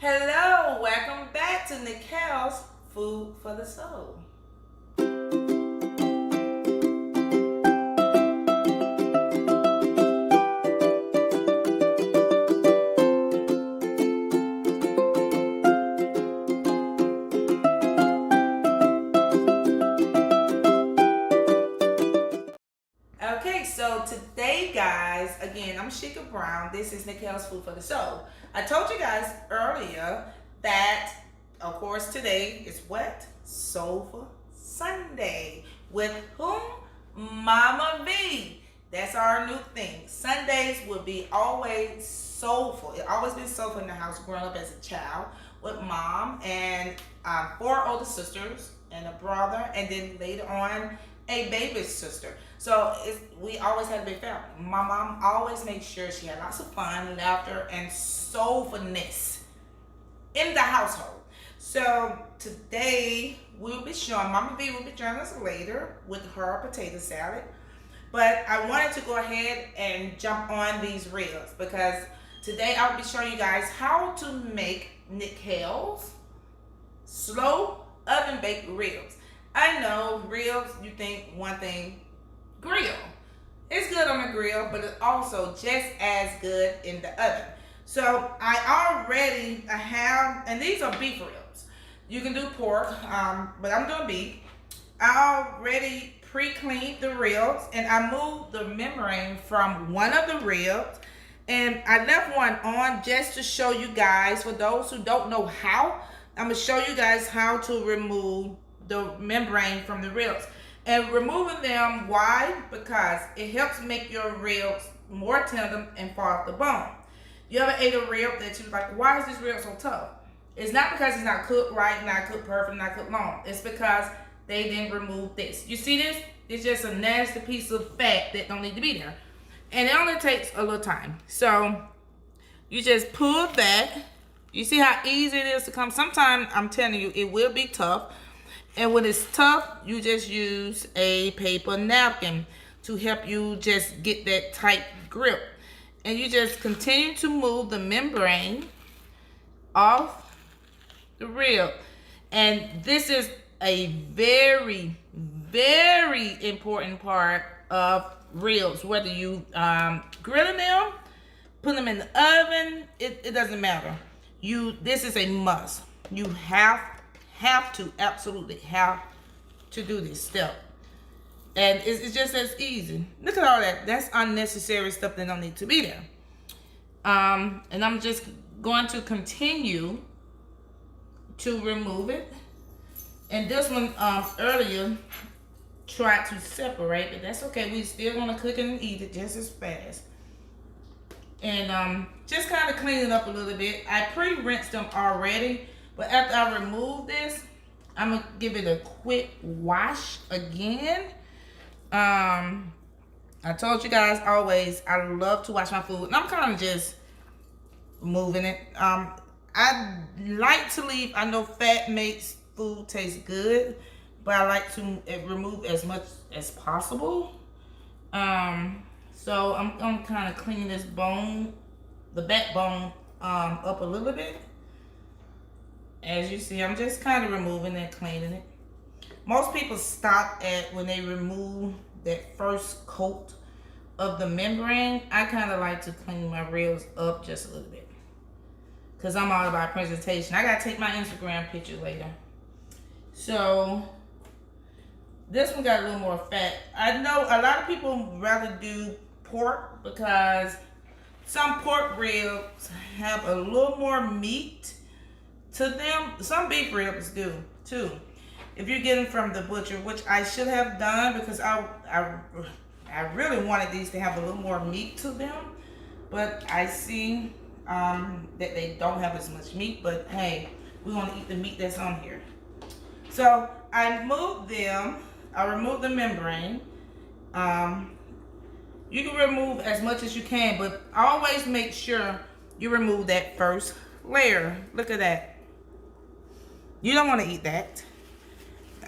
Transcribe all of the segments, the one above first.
Hello, welcome back to Nikale's Food for the Soul. Okay, so today, guys, again, I'm Sheikah Brown. This is Nikale's Food for the Soul. I told you guys earlier that, of course, today is what? Soulful Sunday. With whom? Mama V. That's our new thing. Sundays will be always soulful. It always been soulful in the house growing up as a child with mom and 4 older sisters and a brother, and then later on a baby sister. So we always had a big family. My mom always made sure she had lots of fun, laughter, and soulfulness in the household. So today we'll be showing, Mama V will be joining us later with her potato salad. But I wanted to go ahead and jump on these ribs because today I'll be showing you guys how to make Nikale's slow oven baked ribs. I know ribs, you think one thing, grill. It's good on the grill, but it's also just as good in the oven. So I already have, and these are beef ribs. You can do pork, but I'm doing beef. I already pre-cleaned the ribs, and I moved the membrane from one of the ribs, and I left one on just to show you guys, for those who don't know how, I'm going to show you guys how to remove the membrane from the ribs. And removing them, why? Because it helps make your ribs more tender and fall off the bone. You ever ate a rib that you was like, why is this rib so tough? It's not because it's not cooked right, not cooked perfect, not cooked long. It's because they didn't remove this. You see this? It's just a nasty piece of fat that don't need to be there. And it only takes a little time. So you just pull back. You see how easy it is to come? Sometimes, I'm telling you, it will be tough. And when it's tough, you just use a paper napkin to help you just get that tight grip. And you just continue to move the membrane off the rib. And this is a very, very important part of ribs. Whether you grilling them, put them in the oven, it doesn't matter. This is a must. You absolutely have to do this step. And it's just as easy. Look at all that. That's unnecessary stuff that don't need to be there. And I'm just going to continue to remove it. And this one earlier tried to separate, but that's okay. We still want to cook it and eat it just as fast. And just kind of clean it up a little bit. I pre-rinsed them already. But after I remove this, I'm going to give it a quick wash again. I told you guys always, I love to wash my food. And I'm kind of just moving it. I like to leave, I know fat makes food taste good, but I like to remove as much as possible. So I'm kind of cleaning this bone, the backbone, up a little bit. As you see, I'm just kind of removing and cleaning it. Most people stop at when they remove that first coat of the membrane. I kind of like to clean my ribs up just a little bit, because I'm all about presentation. I got to take my Instagram picture later. So this one got a little more fat. I know a lot of people rather do pork because some pork ribs have a little more meat to them. Some beef ribs do too. If you're getting from the butcher, which I should have done because I really wanted these to have a little more meat to them, but I see that they don't have as much meat. But hey, we want to eat the meat that's on here. So I moved them. I removed the membrane. You can remove as much as you can, but always make sure you remove that first layer. Look at that. You don't want to eat that.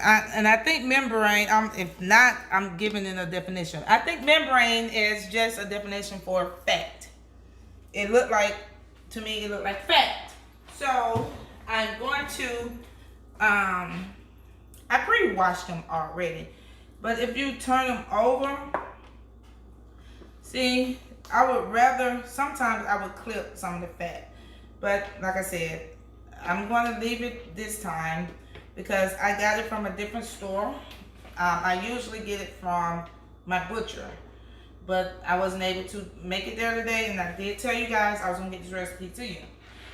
And I think membrane, if not, I'm giving it a definition. I think membrane is just a definition for fat. It looked like, to me, it looked like fat. so I'm going to, I pre-washed them already. But if you turn them over, see, I would rather, sometimes I would clip some of the fat. But like I said, I'm going to leave it this time because I got it from a different store. I usually get it from my butcher, but I wasn't able to make it there today, and I did tell you guys I was going to get this recipe to you.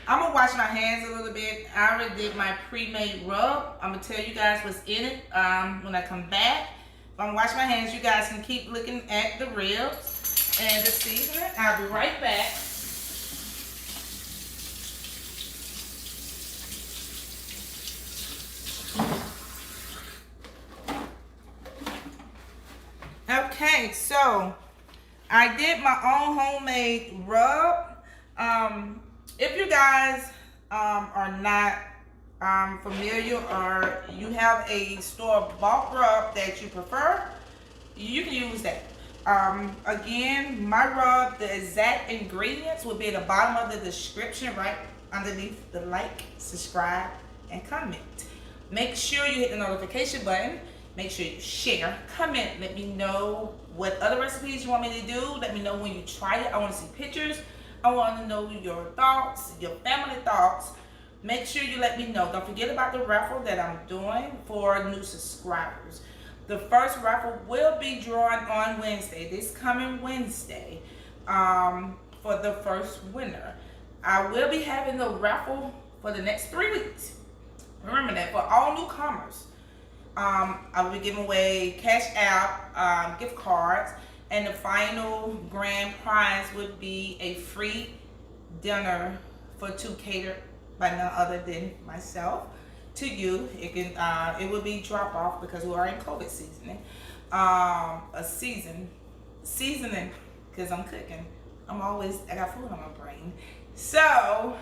I'm going to wash my hands a little bit. I already did my pre-made rub. I'm going to tell you guys what's in it when I come back. I'm going to wash my hands. You guys can keep looking at the ribs and the seasoning. I'll be right back. Okay, so I did my own homemade rub. If you guys are not familiar, or you have a store-bought rub that you prefer, you can use that. Again, my rub, the exact ingredients will be at the bottom of the description, right underneath the like, subscribe, and comment. Make sure you hit the notification button. Make sure you share, comment, let me know what other recipes you want me to do. Let me know when you try it. I want to see pictures. I want to know your thoughts, your family thoughts. Make sure you let me know. Don't forget about the raffle that I'm doing for new subscribers. The first raffle will be drawn on Wednesday, this coming Wednesday, for the first winner. I will be having the raffle for the next 3 weeks. Remember that, for all newcomers. I will be giving away cash out, gift cards, and the final grand prize would be a free dinner for two catered by none other than myself to you. It can it will be drop off because we are in COVID seasoning. Seasoning because I'm cooking. I got food on my brain. So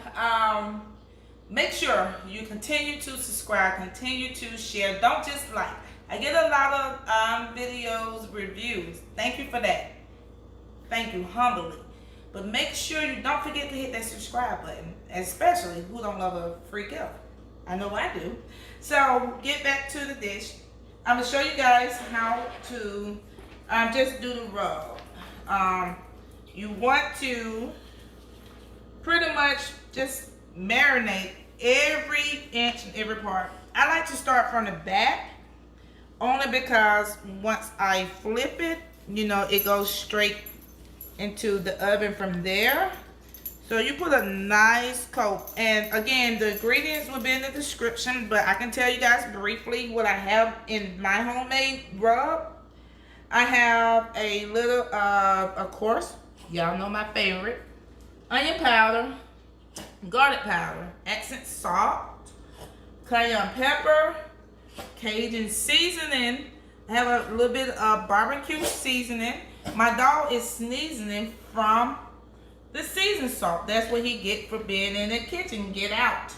make sure you continue to subscribe, continue to share. Don't just like. I get a lot of videos, reviews. Thank you for that. Thank you, humbly. But make sure you don't forget to hit that subscribe button, especially who don't love a free gift. I know I do. So get back to the dish. I'm gonna show you guys how to just do the rub. You want to pretty much just marinate every inch and every part. I like to start from the back only because once I flip it, you know, it goes straight into the oven from there. So you put a nice coat, and again, the ingredients will be in the description, but I can tell you guys briefly what I have in my homemade rub. I have a little, of course, y'all know my favorite, onion powder, garlic powder, accent salt, cayenne pepper, Cajun seasoning. I have a little bit of barbecue seasoning. My dog is sneezing from the seasoned salt. That's what he get for being in the kitchen. Get out.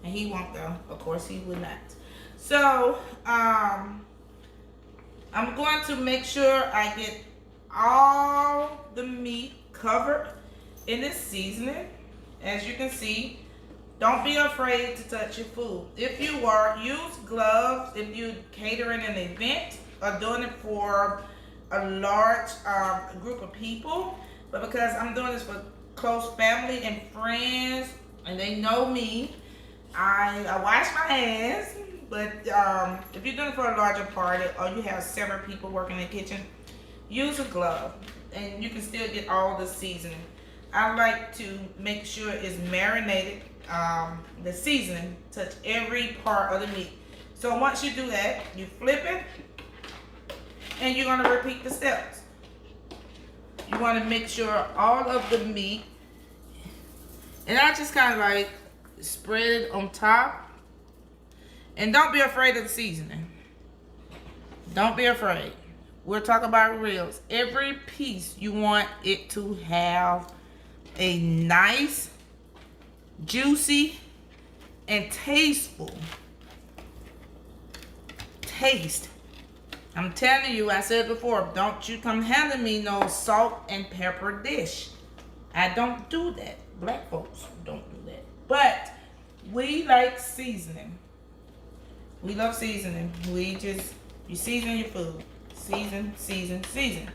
And he won't though. Of course he would not. So I'm going to make sure I get all the meat covered in this seasoning. As you can see, don't be afraid to touch your food. If you are, use gloves if you're catering an event or doing it for a large group of people. But because I'm doing this for close family and friends, and they know me, I wash my hands. But if you're doing it for a larger party or you have several people working in the kitchen, use a glove and you can still get all the seasoning. I like to make sure it's marinated, the seasoning touch every part of the meat. So once you do that, you flip it and you're going to repeat the steps. You want to make sure all of the meat, and I just kind of like spread it on top. And don't be afraid of the seasoning. Don't be afraid. We're talking about ribs. Every piece you want it to have a nice, juicy, and tasteful taste. I'm telling you, I said before, don't you come handing me no salt and pepper dish. I don't do that. Black folks don't do that. But we like seasoning. We love seasoning. You season your food. Season, season, season.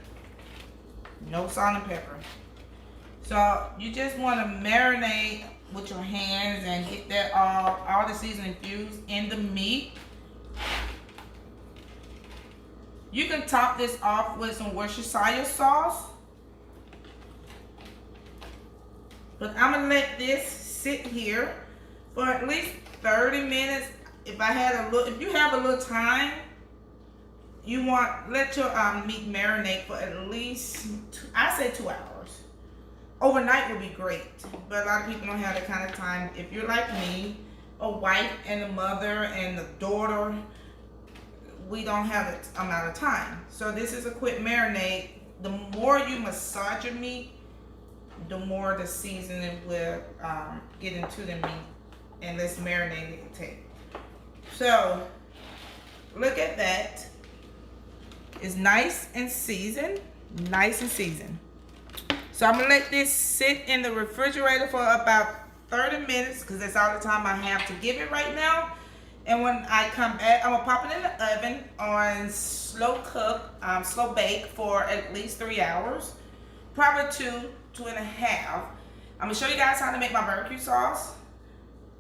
No salt and pepper. So you just want to marinate with your hands and get that all the seasoning infused in the meat. You can top this off with some Worcestershire sauce. But I'm gonna let this sit here for at least 30 minutes. If you have a little time, let your meat marinate for at least, I say 2 hours. Overnight would be great, but a lot of people don't have that kind of time. If you're like me, a wife and a mother and a daughter, we don't have that amount of time. So this is a quick marinade. The more you massage your meat, the more the seasoning will get into the meat, and less marinade it can take. So look at that. It's nice and seasoned. Nice and seasoned. So I'm gonna let this sit in the refrigerator for about 30 minutes because that's all the time I have to give it right now. And when I come back, I'm gonna pop it in the oven on slow bake for at least 3 hours, probably 2.5. I'm gonna show you guys how to make my barbecue sauce,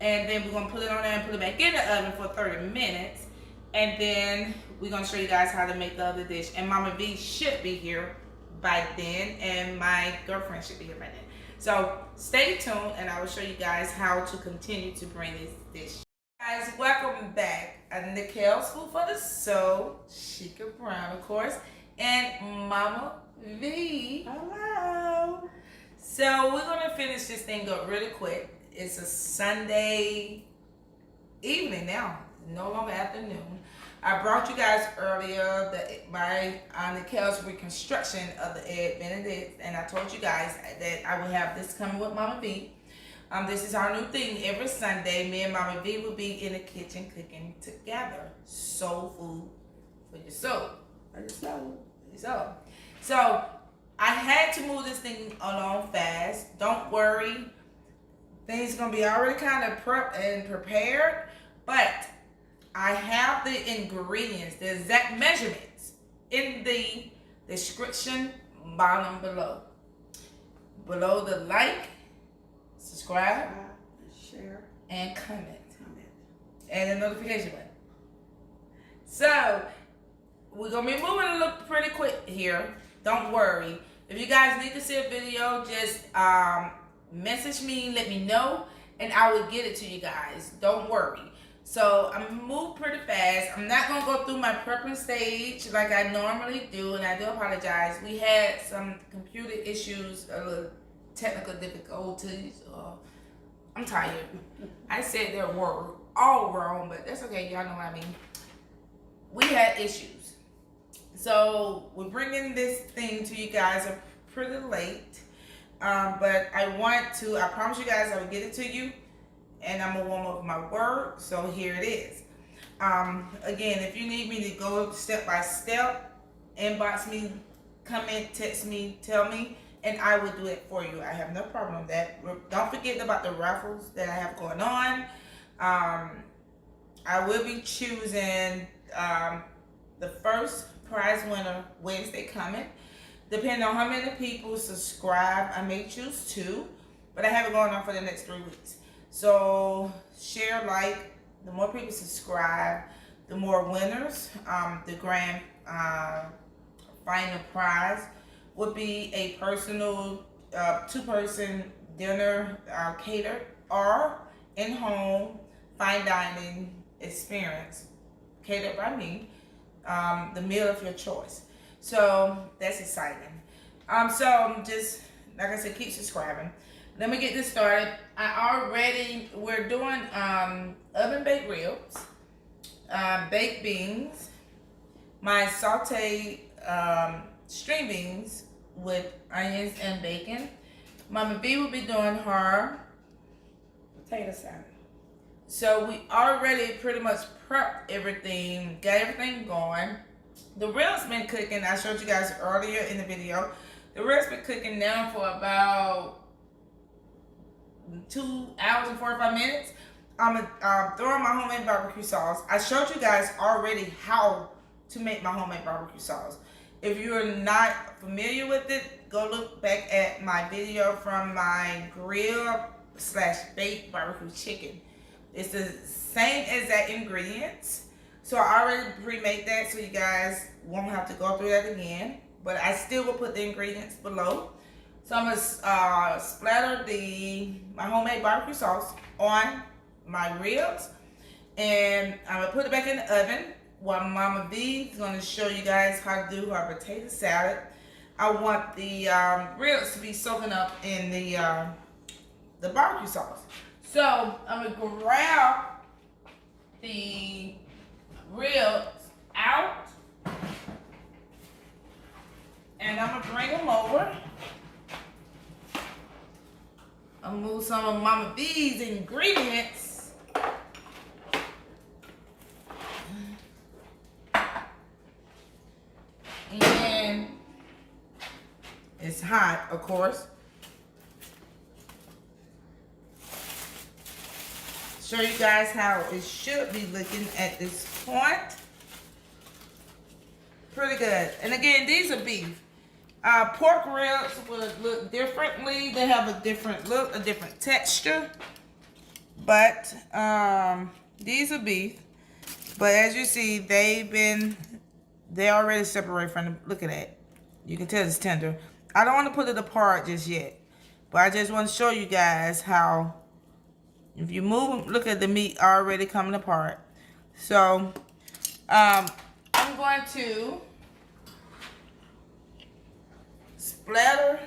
and then we're gonna put it on there and put it back in the oven for 30 minutes, and then we're gonna show you guys how to make the other dish. And Mama V should be here by then, and my girlfriend should be here by then. So stay tuned, and I will show you guys how to continue to bring this dish. Guys, welcome back. Nikale's Food for the Soul, Sheikah Brown, of course, and Mama V. Hello. So we're gonna finish this thing up really quick. It's a Sunday evening now, no longer afternoon. I brought you guys earlier my Nikale's reconstruction of the Egg Benedict, and I told you guys that I will have this coming with Mama V. This is our new thing. Every Sunday, me and Mama V will be in the kitchen cooking together. Soul food for your soul. For your soul. For your soul. So I had to move this thing along fast. Don't worry. Things are going to be already kind of prepped and prepared. But I have the ingredients, the exact measurements in the description bottom below. Below the like, subscribe, share, and comment. And the notification button. So we're gonna be moving a little pretty quick here. Don't worry. If you guys need to see a video, just message me, let me know, and I will get it to you guys. Don't worry. So I'm gonna move pretty fast. I'm not gonna go through my prepping stage like I normally do, and I do apologize. We had some computer issues, a little technical difficulties. I'm tired. I said their word all wrong, but that's okay. Y'all know what I mean. We had issues. So we're bringing this thing to you guys pretty late. But I promise you guys I will get it to you. And I'm going to warm up my word. So here it is. Again, if you need me to go step by step, inbox me, comment, text me, tell me, and I will do it for you. I have no problem with that. Don't forget about the raffles that I have going on. I will be choosing the first prize winner Wednesday coming. Depending on how many people subscribe, I may choose 2. But I have it going on for the next 3 weeks. So share, like, the more people subscribe, the more winners. The grand final prize would be a personal 2-person dinner catered or in-home fine dining experience catered by me, the meal of your choice. So that's exciting. So just, like I said, keep subscribing. Let me get this started. We're doing oven baked ribs, baked beans, my sauteed string beans with onions and bacon. Mama B will be doing her potato salad. So we already pretty much prepped everything, got everything going. The ribs been cooking. I showed you guys earlier in the video. The ribs been cooking now for about 2 hours and 45 minutes. I'm gonna throw in my homemade barbecue sauce. I showed you guys already how to make my homemade barbecue sauce. If you're not familiar with it, go look back at my video from my grill / baked barbecue chicken. It's the same exact ingredients. So I already pre-made that so you guys won't have to go through that again. But I still will put the ingredients below. So I'm gonna splatter my homemade barbecue sauce on my ribs, and I'm gonna put it back in the oven while Mama V is gonna show you guys how to do her potato salad. I want the ribs to be soaking up in the barbecue sauce. So I'm gonna grab the ribs out, and I'm gonna bring them over. I'll move some of Mama V's ingredients. And it's hot, of course. Show you guys how it should be looking at this point. Pretty good. And again, these are beef. Pork ribs will look differently. They have a different look, a different texture. But these are beef. But as you see, they already separate from the, look at that. You can tell it's tender. I don't want to put it apart just yet. But I just want to show you guys how, if you move them, look at the meat already coming apart. So, I'm going to splatter,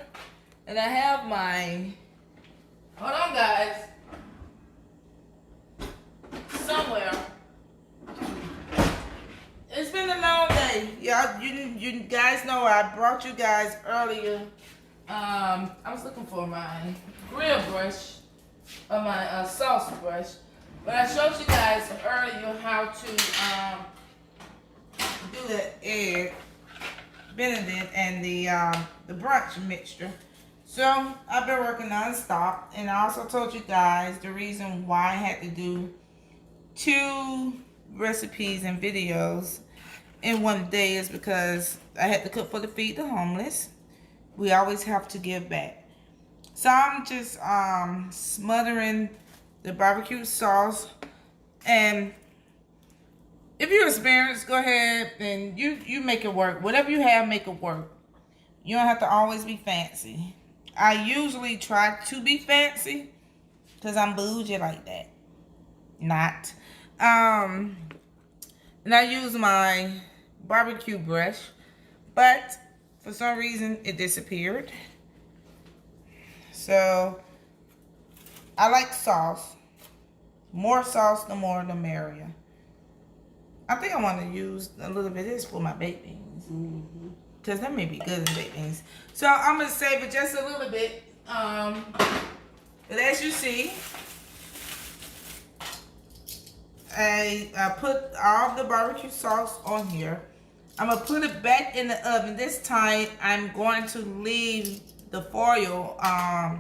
and I have my, hold on guys, somewhere. It's been a long day. Y'all, you guys know I brought you guys earlier. I was looking for my grill brush, or my sauce brush, but I showed you guys earlier how to do the egg Benedict and the brunch mixture. So I've been working non-stop, and I also told you guys the reason why I had to do 2 recipes and videos in one day is because I had to cook for the Feed the Homeless. We always have to give back. So I'm just smothering the barbecue sauce, and if you're experienced, go ahead and you make it work. Whatever you have, make it work. You don't have to always be fancy. I usually try to be fancy because I'm bougie like that. Not. And I use my barbecue brush, but for some reason it disappeared. So I like sauce. More sauce, the more the merrier. I think I want to use a little bit of this for my baked beans. Because that may be good in baked beans. So I'm going to save it just a little bit. But as you see, I put all the barbecue sauce on here. I'm going to put it back in the oven. This time I'm going to leave the foil up.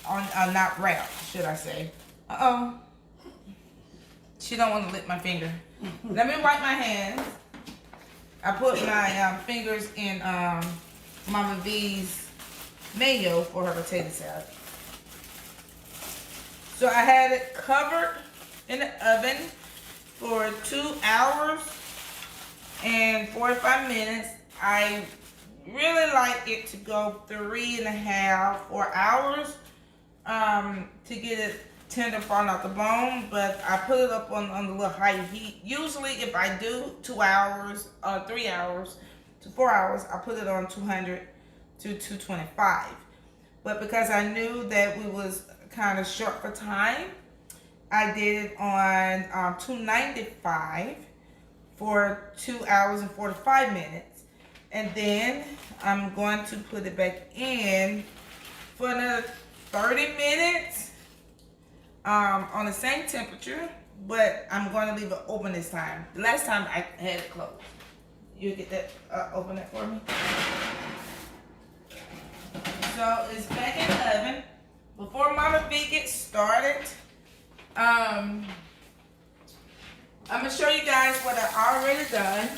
Not wrapped, should I say. Uh-oh. She don't want to lick my finger. Let me wipe my hands. I put my fingers in Mama V's mayo for her potato salad. So I had it covered in the oven for 2 hours and 45 minutes. I really like it to go 3.5, 4 hours to get it tender falling off the bone, but I put it up on the little high heat. Usually if I do 2 hours or 3 hours to 4 hours, I put it on 200 to 225. But because I knew that we was kind of short for time, I did it on 295 for 2 hours and 45 minutes. And then I'm going to put it back in for another 30 minutes on the same temperature, but I'm going to leave it open this time. The last time I had it closed. You get that, open that for me? So it's back in the oven before Mama V gets started, I'm gonna show you guys what I already done,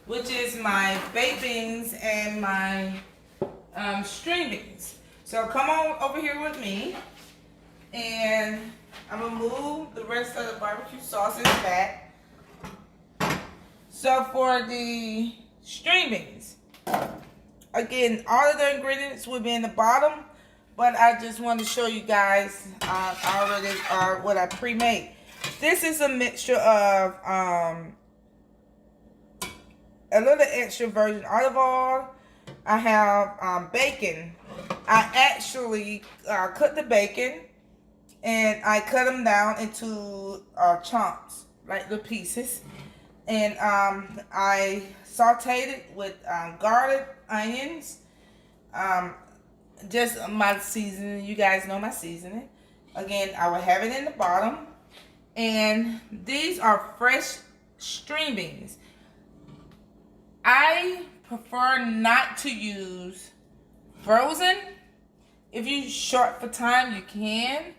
which is my baked beans and my string beans. So come on over here with me, and I'm gonna move the rest of the barbecue sauces back. So for the string beans, again, all of the ingredients will be in the bottom, but I just want to show you guys already what I pre-made. This is a mixture of a little extra virgin olive oil. I have bacon. I actually cut the bacon and I cut them down into chunks, like the pieces. And I sauteed it with garlic, onions, just my seasoning. You guys know my seasoning. Again, I will have it in the bottom. And these are fresh string beans. I prefer not to use frozen. If you're short for time, you can.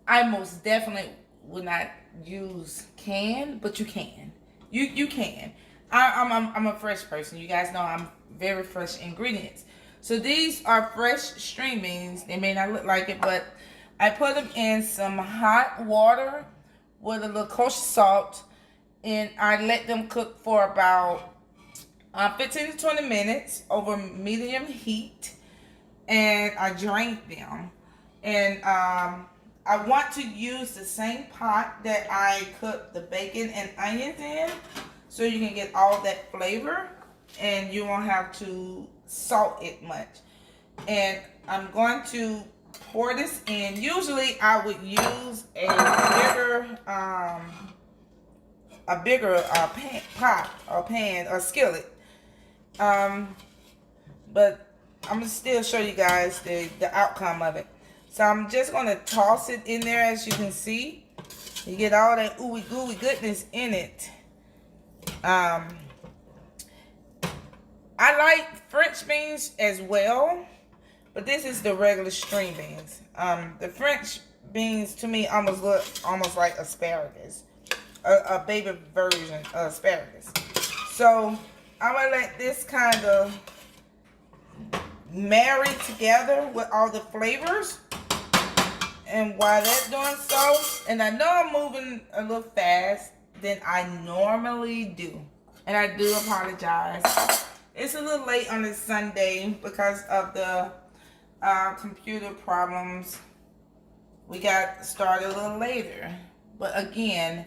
I most definitely would not use canned, but you can. You can. I'm a fresh person. You guys know I'm very fresh ingredients. So these are fresh string beans. They may not look like it, but I put them in some hot water with a little kosher salt, and I let them cook for about 15 to 20 minutes over medium heat, and I drained them. And I want to use the same pot that I cooked the bacon and onions in, so you can get all that flavor and you won't have to salt it much. And I'm going to pour this in. Usually I would use a bigger pot or pan or skillet. But I'm gonna still show you guys the outcome of it. So I'm just gonna toss it in there. As you can see, you get all that ooey gooey goodness in it. I like French beans as well, but this is the regular string beans. The French beans to me almost look like asparagus, a baby version of asparagus. So I'm gonna let this kind of marry together with all the flavors. And while that's doing so, and I know I'm moving a little fast than I normally do, and I do apologize. It's a little late on this Sunday because of the computer problems. We got started a little later. But again,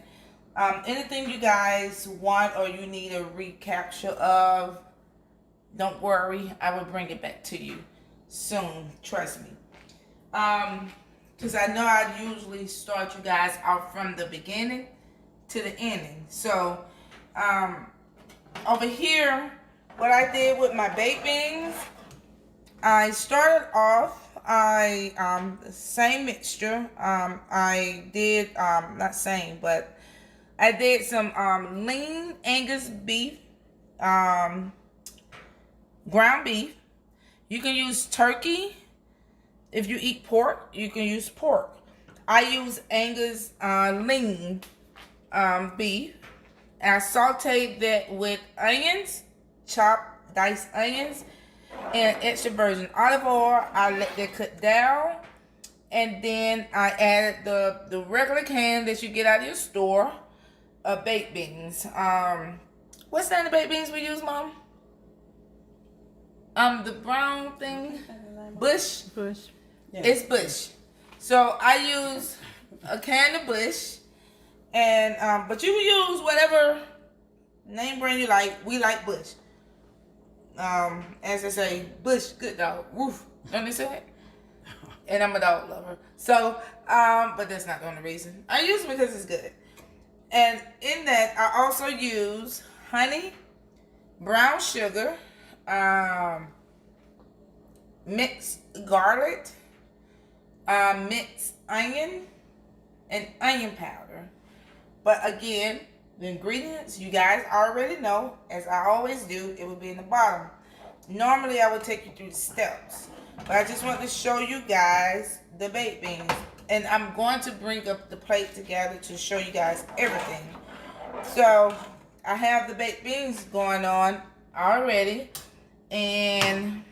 anything you guys want or you need a recapture of, don't worry, I will bring it back to you soon. Trust me. Because I know I usually start you guys out from the beginning to the ending. So, over here, what I did with my baked beans, I started off, the same mixture. I did, not same, but I did some lean Angus beef, ground beef. You can use turkey. If you eat pork, you can use pork. I use Angus lean beef. And I sauteed that with onions, chopped diced onions, and extra virgin olive oil. I let that cook down. And then I added the regular can that you get out of your store of baked beans. What's the name of baked beans we use, Mom? The brown thing? Bush? Bush. Yeah. It's Bush. So I use a can of Bush, and but you can use whatever name brand you like. We like Bush. As I say, Bush, good dog. Woof. Don't they say it? And I'm a dog lover. So, but that's not the only reason. I use it because it's good. And in that, I also use honey, brown sugar, mixed garlic, mixed onion, and onion powder. But again, the ingredients you guys already know, as I always do, it will be in the bottom. Normally I would take you through the steps, but I just want to show you guys the baked beans. And I'm going to bring up the plate together to show you guys everything. So I have the baked beans going on already, and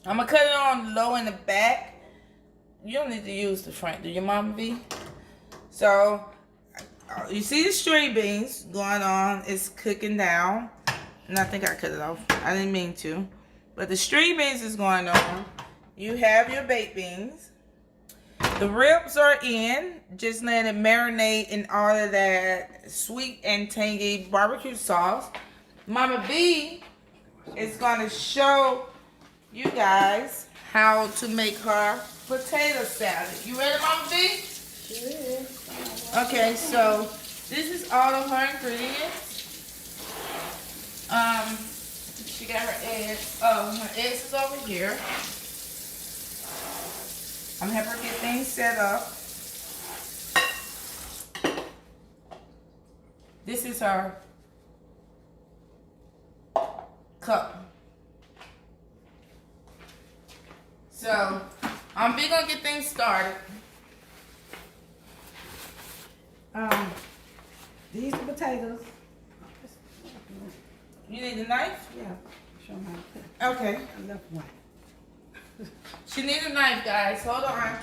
I'm gonna cut it on low in the back. You don't need to use the front, do you, Mama V? So you see the string beans going on. It's cooking down. And I think I cut it off. I didn't mean to. But the string beans is going on. You have your baked beans. The ribs are in. Just let it marinate in all of that sweet and tangy barbecue sauce. Mama B is going to show you guys how to make her potato salad. You ready, Mama B? Sure. Okay, so this is all of her ingredients. She got her eggs. Oh, her eggs is over here. I'm gonna have her get things set up. This is her cup. So, we're gonna get things started. These are potatoes. You need a knife? Yeah, show them how to cut. Okay. I left one. She needs a knife, guys. Hold on.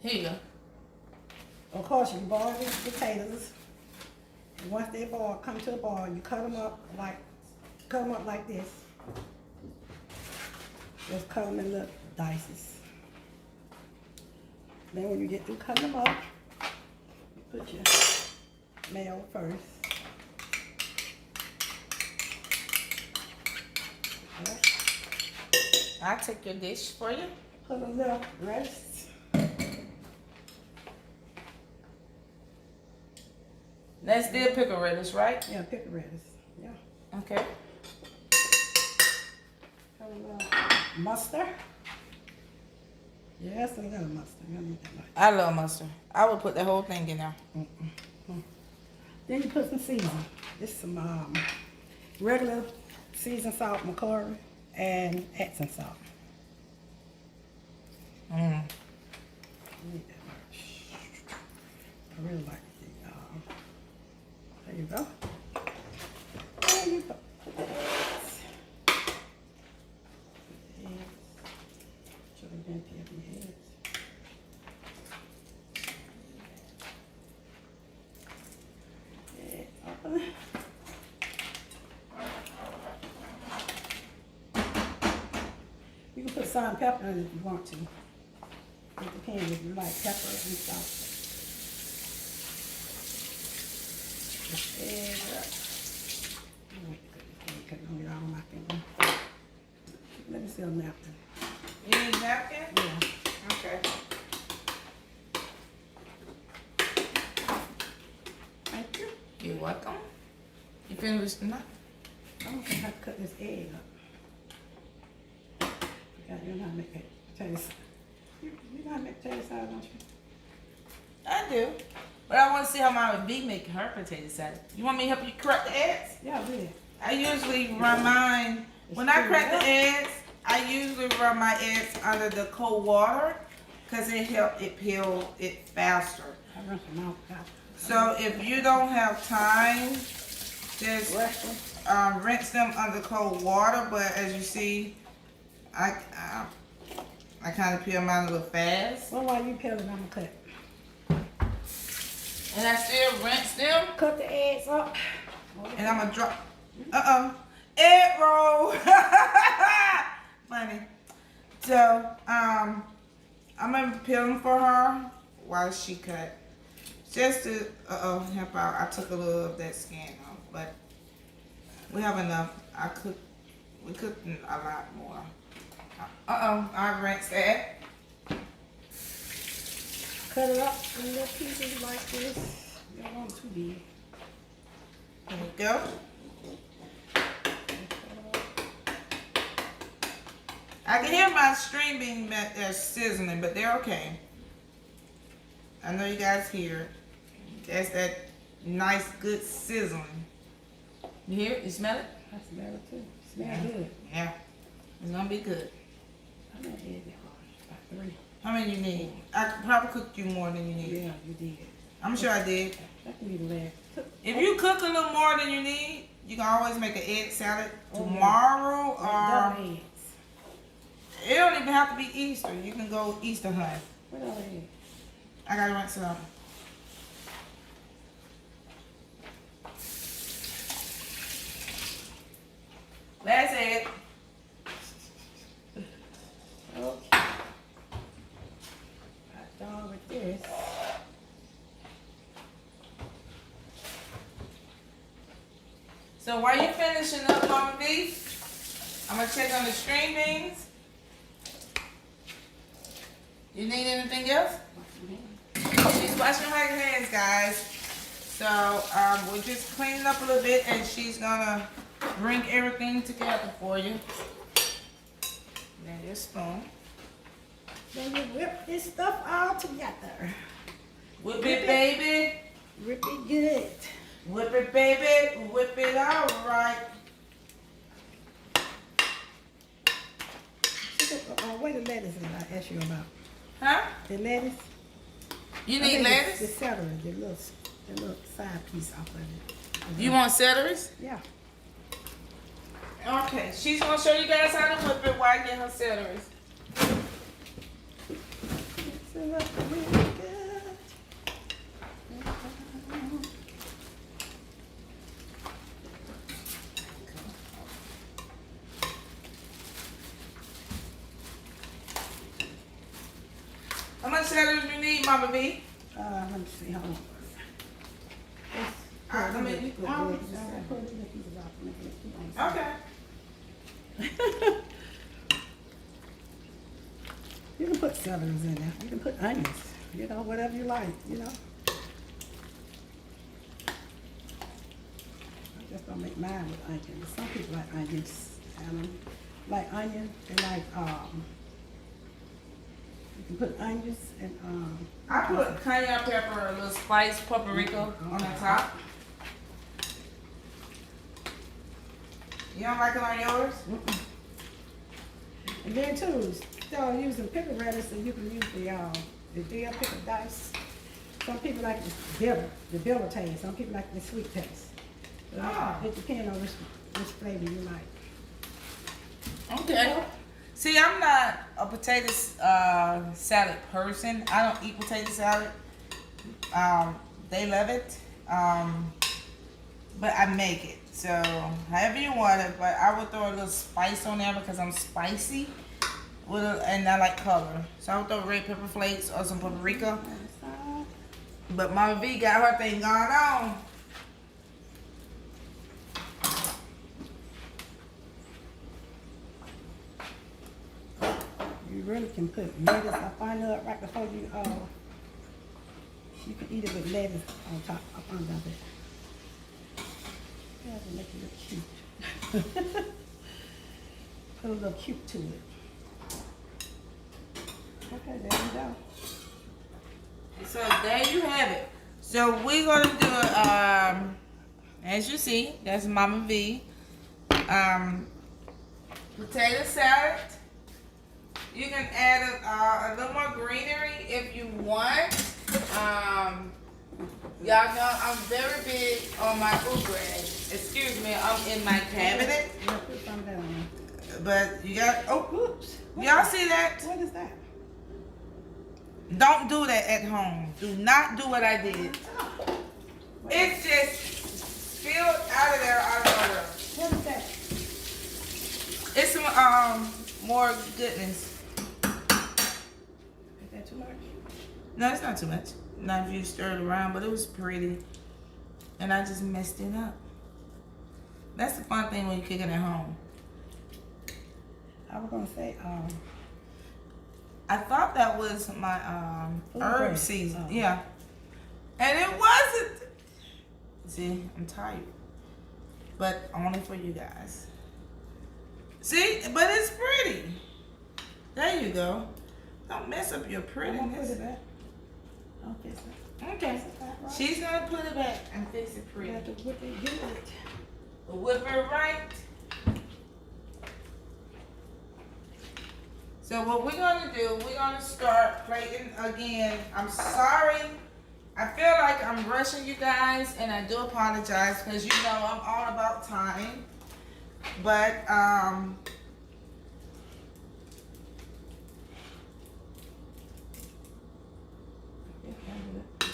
Here you go. Of course, you boil these potatoes. And once they boil, come to the boil, you cut them up like this. Just cut them in little dices. Then when you get through cutting them up, you put your mayo first. I'll take your dish for you. Put a little radish. That's still pickle redish, right? Yeah, pickle radish. Yeah. Okay. Put a little mustard. Yes, a little mustard. You don't need that much. I love mustard. I would put the whole thing in there. Then you put some seasoning. This is some regular seasoned salt, McCorry, and Epsom salt. Mm. You need that much. I really like it. There you go. There you go. Put the eggs. Show them empty of the eggs. Open it. You can put salt and pepper in it if you want to. It depends if you like pepper and salt. Just egg up. Let me see a napkin. You need a napkin? Yeah. Okay. Thank you. You're welcome. You finished the napkin? I'm gonna have to cut this egg up. You know how to make that potato salad. You know how to make potato salad, don't you? I do. But I want to see how Mama B making her potato salad. You want me to help you crack the eggs? Yeah, really. I usually run mine. When I crack the eggs, I usually run my eggs under the cold water because it helps it peel it faster. I run some out. So if you don't have time, just rinse them under cold water. But as you see, I kind of peel mine a little fast. Well, while you peel it, I'm gonna cut. And I still rinse them. Cut the eggs up. And I'm gonna drop. Egg roll. Funny. So I'm gonna peel them for her while she cut. Just to help out. I took a little of that skin off, but we have enough. We cooked a lot more. I rinsed that. Cut it up in little pieces like this. You don't want it too big. There we go. I can hear my string being back there sizzling, but they're okay. I know you guys hear it. That's that Nice, good sizzling. You hear it? You smell it? I smell it too. Smell good. Yeah. It's gonna be good. I'm not eating it hard. About 3. How many you need? I probably cooked you more than you need. Yeah, you did. I'm sure I did. I can eat less. If you cook a little more than you need, you can always make an egg salad tomorrow, or Double eggs. it don't even have to be Easter. You can go Easter hunt. What other eggs? I gotta rinse it up. That's it. Okay. Hot dog with this. So while you're finishing up Mama B, I'm gonna check on the string beans. You need anything else? She's washing her hands, guys. So we're just cleaning up a little bit, and she's gonna bring everything together for you. Then your spoon. Then you whip this stuff all together. Whip it, baby. Whip it good. Whip it, baby. Whip it all right. Where the lettuce is I asked you about? Huh? The lettuce? You I need think lettuce? The celery, the little side piece off of it. You want celeries? Yeah. Okay, she's gonna show you guys how to whip it while I get her celeries. So that's really good. How much celery do you need, Mama B? Let me see. Hold on. Let me- Okay. You can put celeries in there. You can put onions. You know, whatever you like, you know. I'm just gonna make mine with onions. Some people like onions. Like onion, they like you can put onions and I put cayenne pepper, a little spice, paprika on the top. You don't like it on yours? And then too, still using pickle radish, so you can use the dill pickle dice. Some people like the bitter taste. Some people like the sweet taste. So it depends on which flavor you like. Okay. See, I'm not a potato salad person. I don't eat potato salad. They love it. But I make it. So, however you want it. But I would throw a little spice on there because I'm spicy. And I like color. So I would throw red pepper flakes or some paprika. But Mama V got her thing going on. You really can put lettuce up on it right before you can eat it with lettuce on top, up under it. Yeah, to make it look cute. Put a little cute to it. Okay, there you go. So there you have it. So we're gonna do as you see, that's Mama V. Potato salad. You can add a little more greenery if you want. Y'all know I'm very big on my bread. Excuse me, I'm in my cabinet. Yeah, put some down. But you got, Oops. y'all see that? What is that? Don't do that at home. Do not do what I did. It's just spilled out of there, out of nowhere. What is that? It's some more goodness. Is that too much? No, it's not too much. Not if you stir it around, but it was pretty. And I just messed it up. That's the fun thing when you're cooking at home. I was gonna say, I thought that was my herb Okay. season. Oh. Yeah. And it wasn't. See, I'm tired. But only for you guys. See, but it's pretty. There you go. Don't mess up your I'm gonna put prettiness. it back. Okay, so Okay. She's gonna put it back and fix it pretty. You have to whip it good. Whip it right. So what we're gonna do, we're gonna start plating again. I'm sorry. I feel like I'm rushing you guys, and I do apologize because you know I'm all about time. But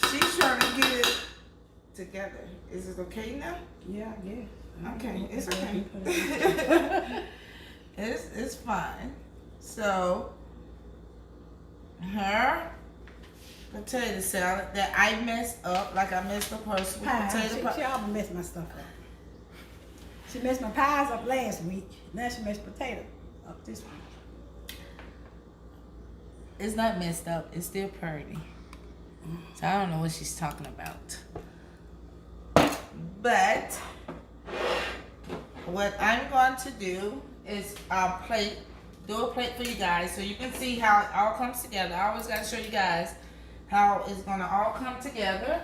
she's trying to get it together. Is it okay now? Yeah, yeah. Okay, it's okay. It's fine. So her potato salad that I messed up, like I messed up her sweet potato pie. She always messed my stuff up. She messed my pies up last week. Now she messed potato up this week. It's not messed up. It's still pretty. So I don't know what she's talking about. But what I'm going to do is do a plate for you guys so you can see how it all comes together. I always got to show you guys how it's going to all come together.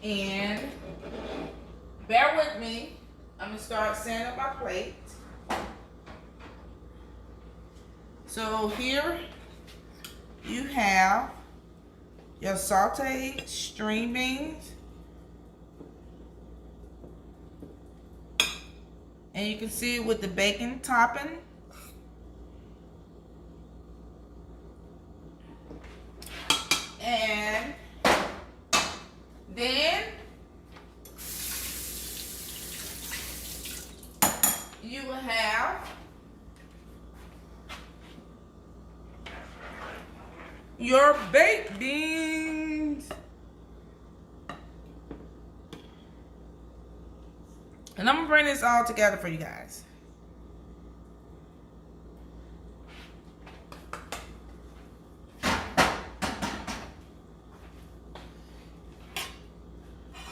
And bear with me. I'm going to start setting up my plate. So here you have your sauteed string beans. And you can see with the bacon topping. And then you will have your baked beans. And I'm gonna bring this all together for you guys.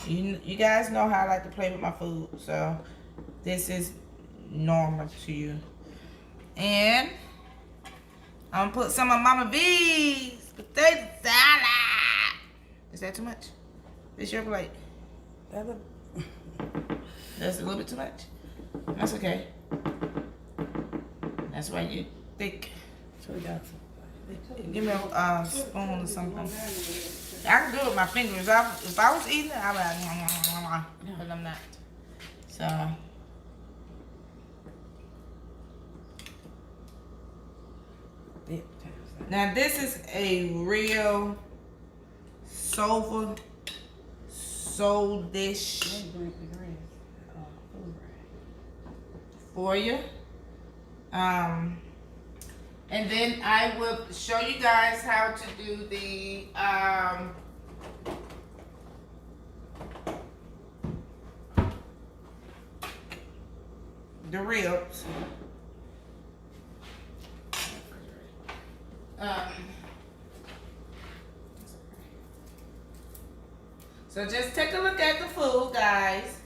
You guys know how I like to play with my food, so this is normal to you. And I'm gonna put some of Mama V's potato salad. Is that too much? This your plate. That's a little bit too much. That's okay. That's why you thick. So we got some. Give me a spoon or something. I can do it with my fingers. If I was eating it, I'd be like, but I'm not. So. Now this is a real soul dish for you. And then I will show you guys how to do the ribs. So just take a look at the food, guys.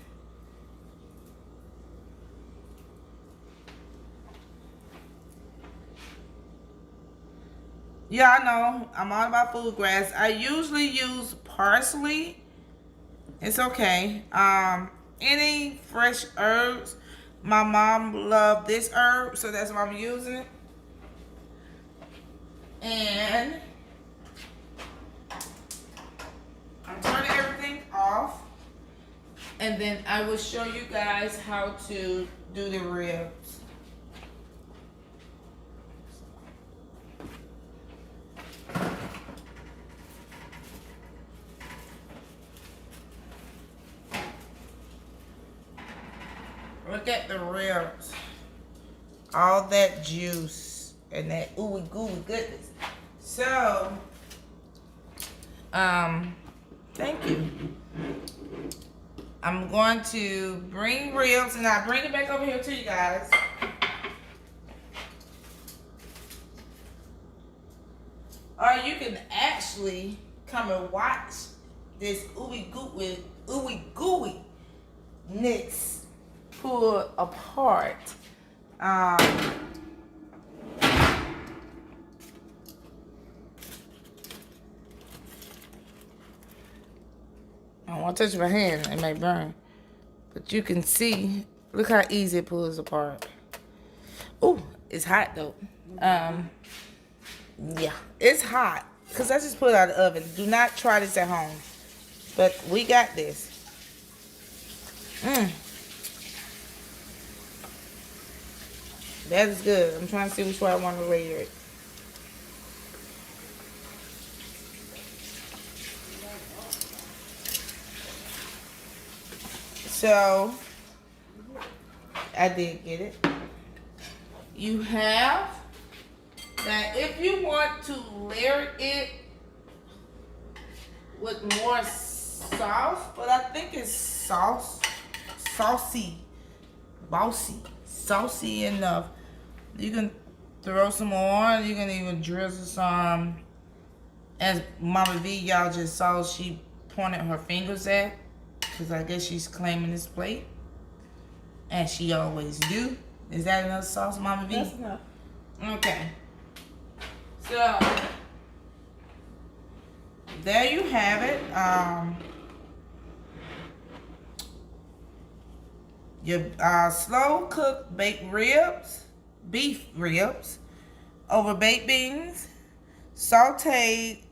Yeah, I know. I'm all about food grass. I usually use parsley. It's okay. Any fresh herbs. My mom loved this herb, so that's why I'm using it. And I'm turning everything off. And then I will show you guys how to do the ribs. Look at the ribs. All that juice and that ooey gooey goodness. So, thank you. I'm going to bring ribs and I'll bring it back over here to you guys. Or you can actually come and watch this ooey gooey nicks pull apart. I don't want to touch my hand. It may burn. But you can see. Look how easy it pulls apart. Oh, it's hot though. Yeah, it's hot. Because I just put it out of the oven. Do not try this at home. But we got this. That is good. I'm trying to see which way I want to layer it. So, I did get it. You have that if you want to layer it with more sauce, but I think it's saucy enough. You can throw some more. You can even drizzle some. As Mama V, y'all just saw, she pointed her fingers at, because I guess she's claiming this plate, as she always do. Is that enough sauce, Mama V? That's enough. Okay. So there you have it. Your slow cooked baked ribs, beef ribs, over baked beans, sauteed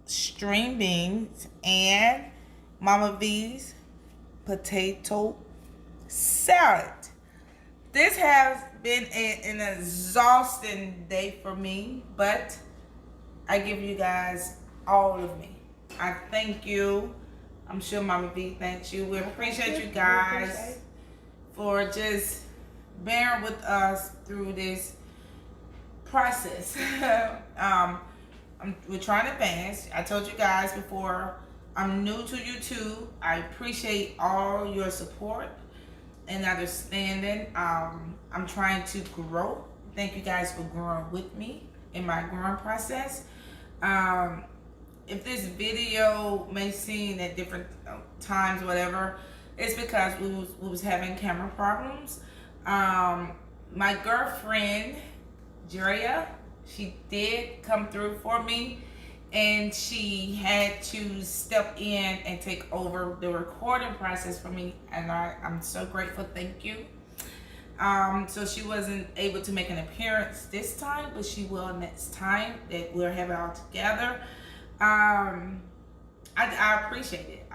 string beans, and Mama V's potato salad. This has been an exhausting day for me, but I give you guys all of me. I thank you. I'm sure Mama V thanks you. We appreciate you guys for just bearing with us through this process. We're trying to advance. I told you guys before, I'm new to YouTube. I appreciate all your support and understanding. I'm trying to grow. Thank you guys for growing with me in my growing process. If this video may seem at different times, whatever, it's because we was having camera problems. My girlfriend, Drea, she did come through for me, and she had to step in and take over the recording process for me, and I'm so grateful. Thank you. So she wasn't able to make an appearance this time, but she will next time that we'll have it all together. I appreciate it.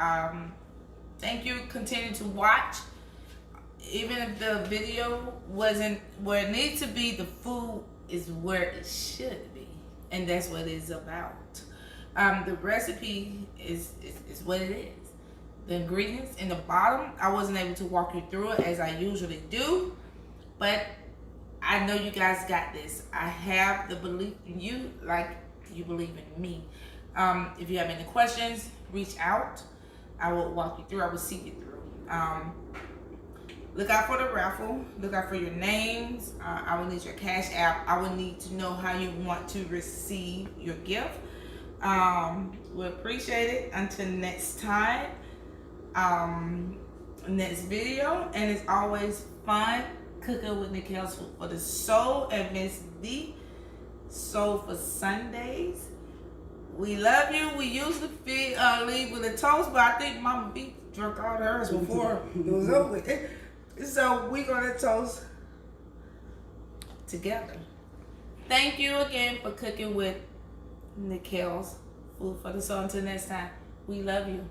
Thank you. Continue to watch. Even if the video wasn't where it needs to be, the food is where it should be, and that's what it's about. The recipe is what it is. The ingredients in the bottom, I wasn't able to walk you through it as I usually do, but I know you guys got this. I have the belief in you like you believe in me. If you have any questions, reach out. I will walk you through. I will see you through. Look out for the raffle. Look out for your names. I will need your Cash App. I will need to know how you want to receive your gift. We appreciate it. Until next time, next video. And it's always fun cooking with Nikale's Food for the Soul and Miss D. Soul for Sundays. We love you. We usually leave with a toast, but I think Mama B drunk all hers before it was over. So we're going to toast together. Thank you again for cooking with Nikale's Food for the Soul. Until next time, we love you.